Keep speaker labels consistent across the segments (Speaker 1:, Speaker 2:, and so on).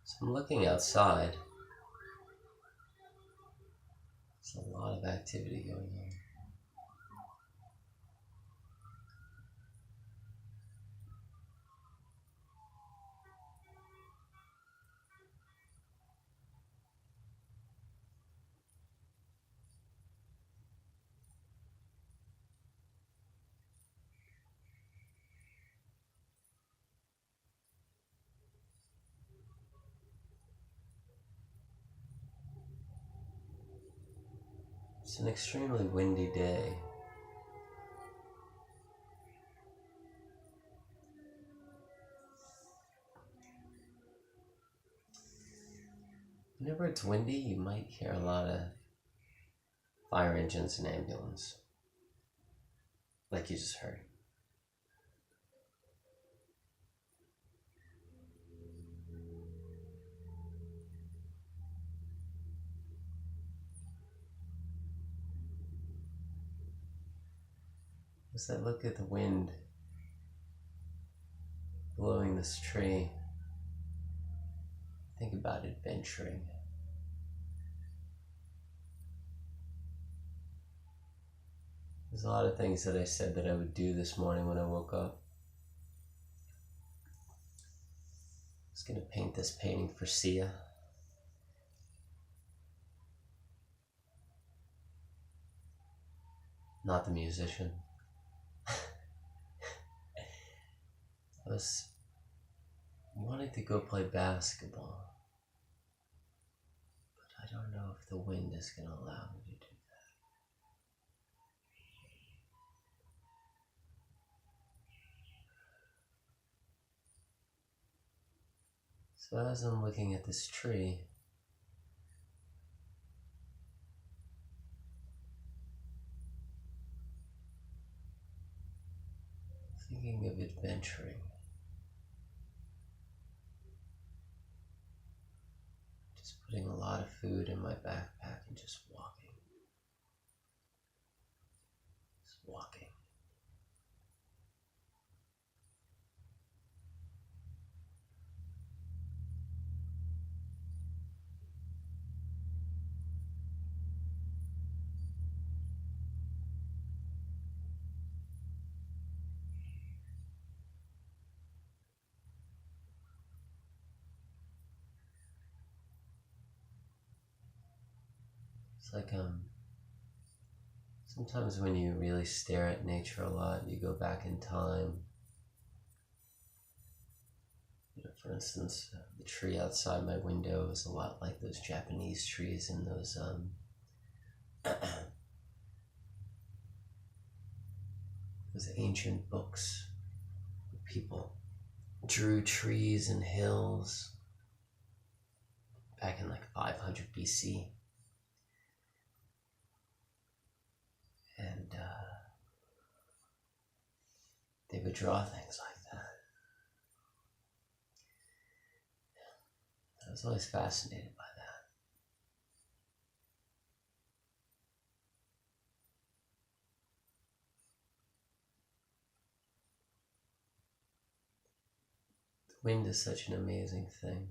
Speaker 1: So I'm looking outside. There's a lot of activity going on. It's an extremely windy day. Whenever it's windy, you might hear a lot of fire engines and ambulance, like you just heard. As I look at the wind blowing this tree, think about adventuring. There's a lot of things that I said that I would do this morning when I woke up. I was going to paint this painting for Sia. Not the musician. I was wanting to go play basketball, but I don't know if the wind is going to allow me to do that. So as I'm looking at this tree, thinking of adventuring. Just putting a lot of food in my backpack and just walking. Just walking. It's like sometimes when you really stare at nature a lot, you go back in time. For instance, the tree outside my window is a lot like those Japanese trees in those those ancient books. People drew trees and hills back in like 500 BC. And they would draw things like that. I was always fascinated by that. The wind is such an amazing thing.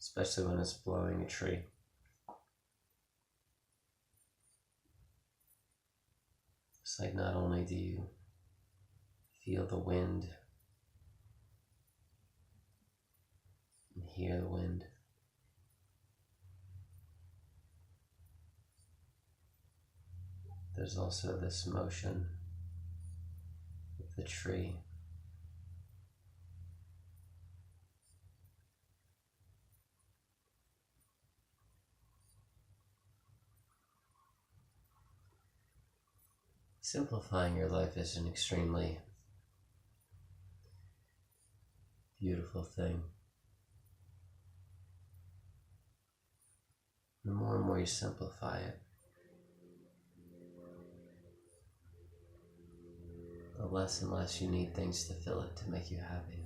Speaker 1: Especially when it's blowing a tree. It's like not only do you feel the wind and hear the wind, there's also this motion of the tree. simplifying your life is an extremely beautiful thing. The more and more you simplify it, the less and less you need things to fill it to make you happy.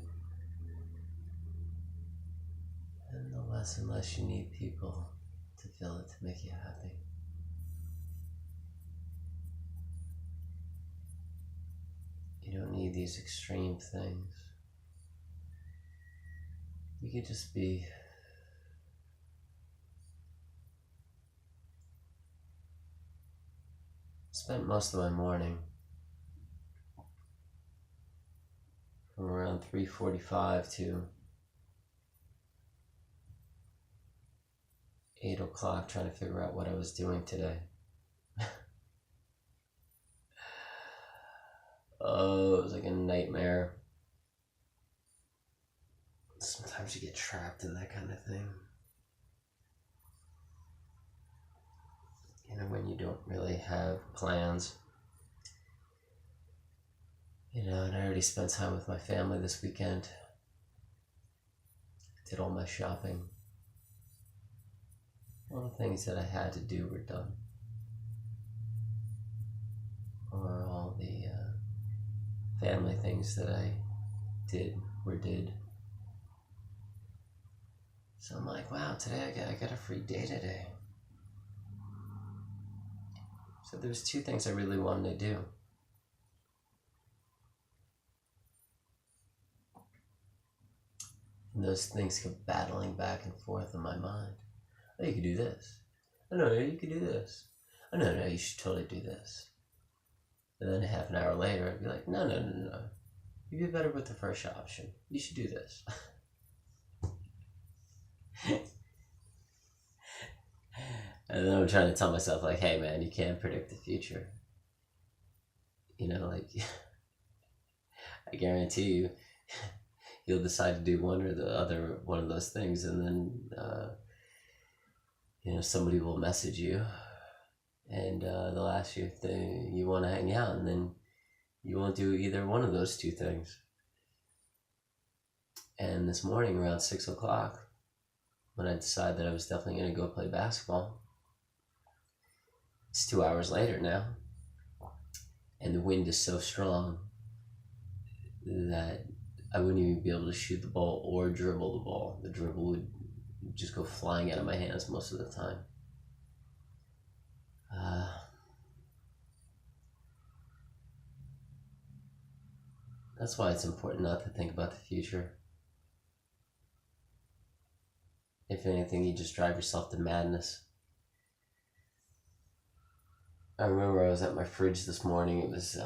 Speaker 1: And the less and less you need people to fill it to make you happy. You don't need these extreme things. You could just be spent most of my morning from around 3:45 to 8 o'clock trying to figure out what I was doing today. Oh, it was like a nightmare. Sometimes you get trapped in that kind of thing. You know, when you don't really have plans. You know, and I already spent time with my family this weekend. Did all my shopping. All the things that I had to do were done. Or all the family things that I did were did. So I'm like, wow, today I got a free day today. So there's two things I really wanted to do. And those things kept battling back and forth in my mind. Oh, you could do this. Oh, no, you could do this. Oh, no, you should totally do this. And then half an hour later, I'd be like, no. You'd be better with the first option. You should do this. And then I'm trying to tell myself, like, hey, man, you can't predict the future. You know, like, I guarantee you, you'll decide to do one or the other one of those things, and then, you know, somebody will message you, and they'll ask you if you want to hang out, and then you won't do either one of those two things. And this morning, around 6 o'clock, when I decided that I was definitely going to go play basketball, it's 2 hours later now, and the wind is so strong that I wouldn't even be able to shoot the ball or dribble the ball. The dribble would just go flying out of my hands most of the time. That's why it's important not to think about the future. If anything, you just drive yourself to madness. I remember I was at my fridge this morning. It was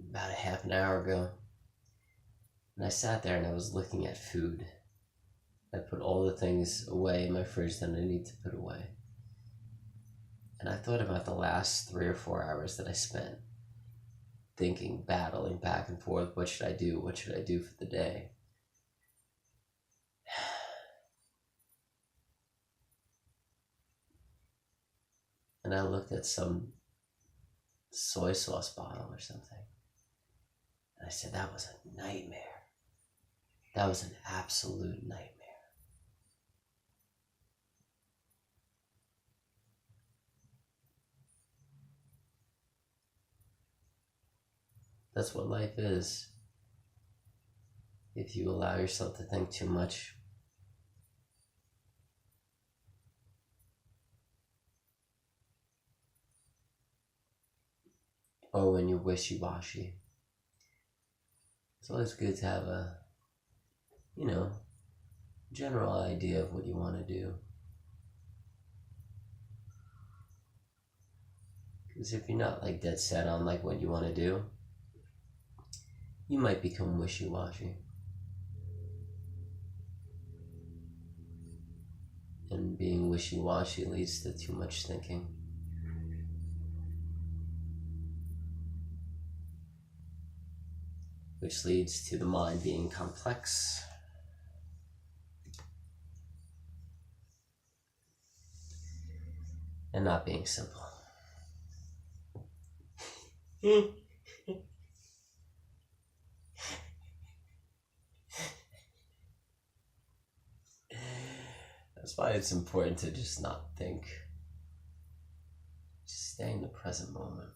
Speaker 1: about a half an hour ago. And I sat there and I was looking at food. I put all the things away in my fridge that I need to put away. And I thought about the last 3 or 4 hours that I spent thinking, battling back and forth. What should I do? What should I do for the day? And I looked at some soy sauce bottle or something. And I said, that was a nightmare. That was an absolute nightmare. That's what life is. If you allow yourself to think too much. Or when you're wishy-washy. It's always good to have a, general idea of what you want to do. Because if you're not like dead set on like what you want to do, you might become wishy-washy. And being wishy-washy leads to too much thinking. Which leads to the mind being complex. And not being simple. That's why it's important to just not think. Just stay in the present moment.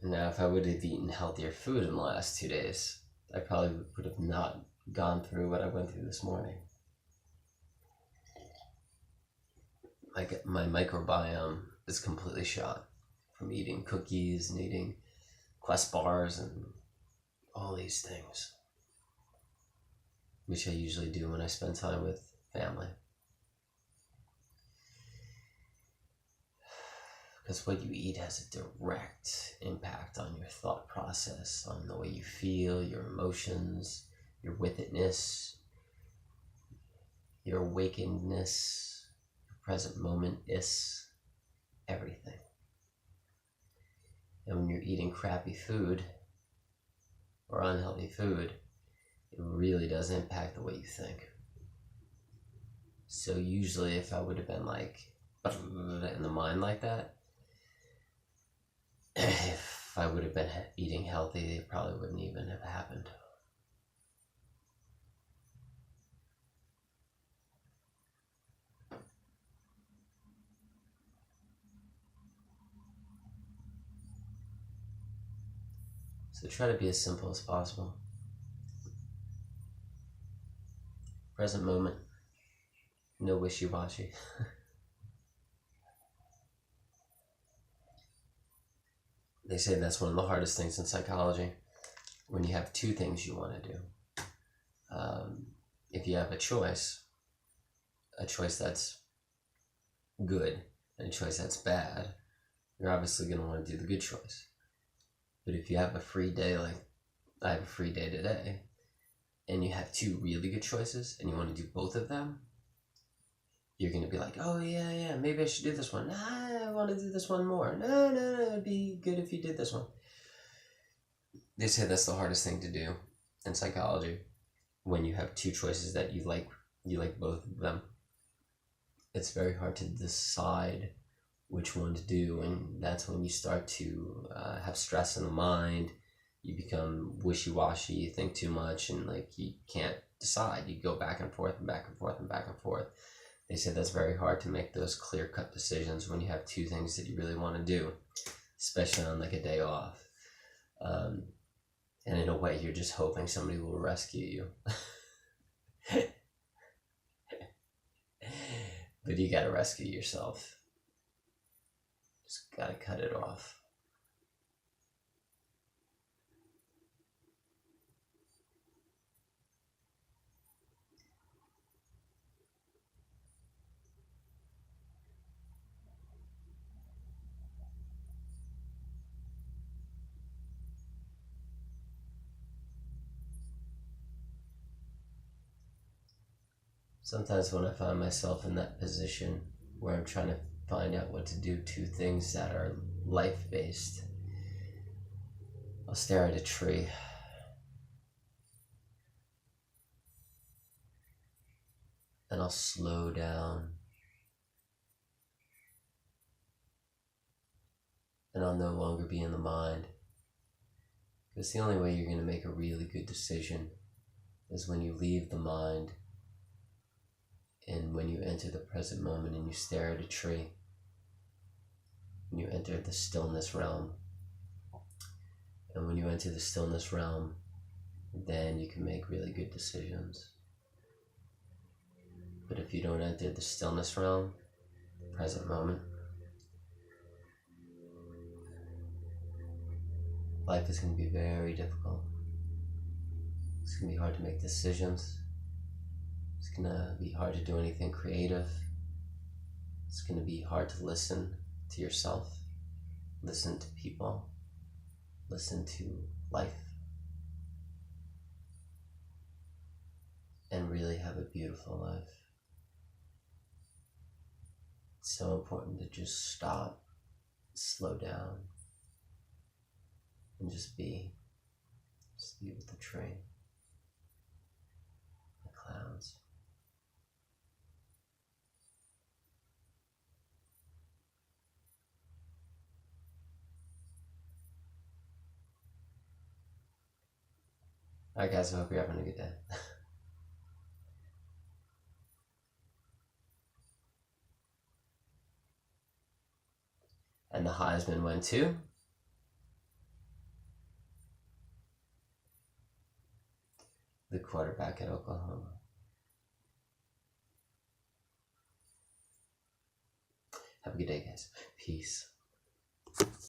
Speaker 1: Now, if I would have eaten healthier food in the last 2 days, I probably would have not gone through what I went through this morning. Like, my microbiome is completely shot from eating cookies and eating Quest bars and all these things, which I usually do when I spend time with family. Because what you eat has a direct impact on your thought process, on the way you feel, your emotions, your with-itness, your awakenedness, your present moment-is, everything. And when you're eating crappy food or unhealthy food, it really does impact the way you think. So usually if I would have been like in the mind like that, if I would have been eating healthy, it probably wouldn't even have happened. So try to be as simple as possible. Present moment. No wishy-washy. They say that's one of the hardest things in psychology. When you have two things you want to do. If you have a choice that's good and a choice that's bad, you're obviously going to want to do the good choice. But if you have a free day, like I have a free day today, and you have two really good choices and you want to do both of them, you're going to be like, oh yeah, maybe I should do this one. Nah, I want to do this one more. No, it'd be good if you did this one. They say that's the hardest thing to do in psychology. When you have two choices that you like both of them, it's very hard to decide which one to do, and that's when you start to have stress in the mind. You become wishy-washy, you think too much, and like you can't decide. You go back and forth and back and forth and back and forth. They say that's very hard to make those clear-cut decisions when you have two things that you really want to do, especially on like a day off. And in a way, you're just hoping somebody will rescue you. But you gotta rescue yourself. Just gotta cut it off. Sometimes when I find myself in that position where I'm trying to find out what to do, two things that are life-based, I'll stare at a tree. And I'll slow down. And I'll no longer be in the mind. Because the only way you're going to make a really good decision is when you leave the mind and when you enter the present moment and you stare at a tree. When you enter the stillness realm. And when you enter the stillness realm, then you can make really good decisions. But if you don't enter the stillness realm, the present moment, life is going to be very difficult. It's going to be hard to make decisions. It's going to be hard to do anything creative. It's going to be hard to listen to yourself, listen to people, listen to life, and really have a beautiful life. It's so important to just stop, slow down, and just be with the tree, the clouds. Alright, guys, I hope you're having a good day. And the Heisman went to the quarterback at Oklahoma. Have a good day, guys. Peace.